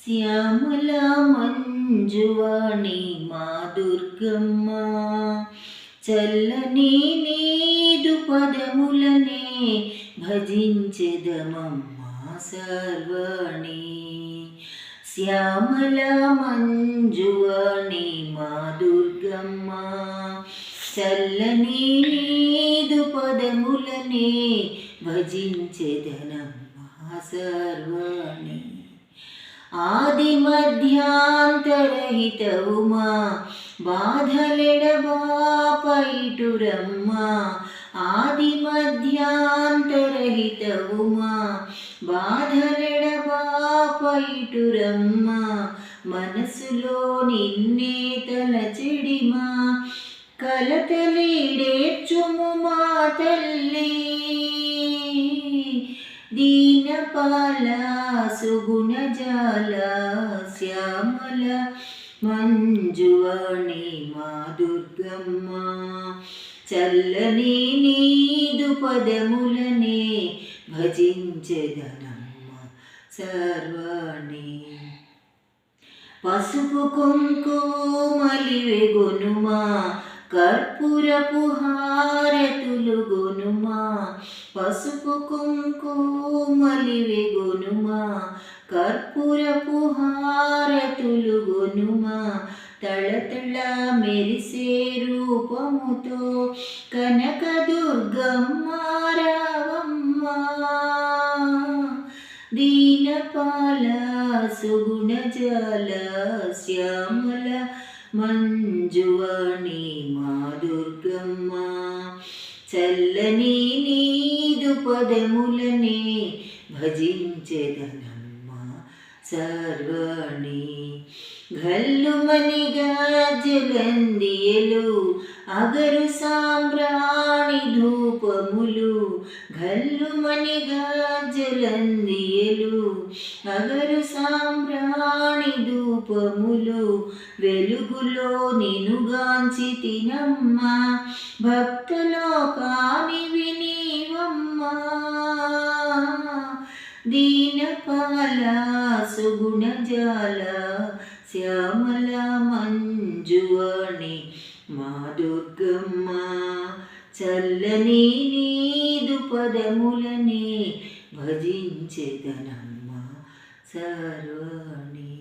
శ్యామల మంజువాణి మా దుర్గమ్మ, చల్లని నీదు పదములనే భజించెదమమ్మా సర్వాణి. శ్యామల మంజువాణి మా దుర్గమ్మ, చల్లని నీదు పదములనే భజించెదనమ్మా సర్వాణి. ఆది మధ్యాంతరహితవుమా బాధలెడబాపైటురమ్మ, ఆది మధ్యాంతరహితవుమా బాధలెడబాపైటురమ్మ, మనసులో నిన్నే తలచెడిమా కలతలీడేర్చుము మా తల్లి. దీనపాల సుగుణజాల శ్యామల మంజువాణి మా దుర్గమ్మ, చల్లని నీదు పదములనే భజించెదనమ్మ సర్వాణి. పసుపు కుంకుమలివే గొనుమా కర్పూరపు హారతులు గొనుమా, పసుపు కుంకుమలివే గొనుమా కర్పూరపు హారతులు గొనుమా, తళతళ మెరిసే రూపముతో కనక దుర్గమ్మ రావమ్మ. దీనపాల సుగుణజాల శ్యామల మంజువాణి మా దుర్గమ్మ, చల్లని నీదు పదములనే భజించెదనమ్మ సర్వాణి. గల్లుమని గాజలందియలు అగరు సాంబ్రాణి ధూపములు, గల్లుమని గాజలందియలు అగరు సాంబ్రాణి ధూపములు, వెలుగులో నినుగాంచి తినమ్మ భక్తలోకానివి నీవమ్మా. దీనపాల సుగుణజాల శ్యామల మంజువాణి మా దుర్గమ్మ, చల్లని నీదు పదములనే భజించెదనమ్మ సర్వాణి.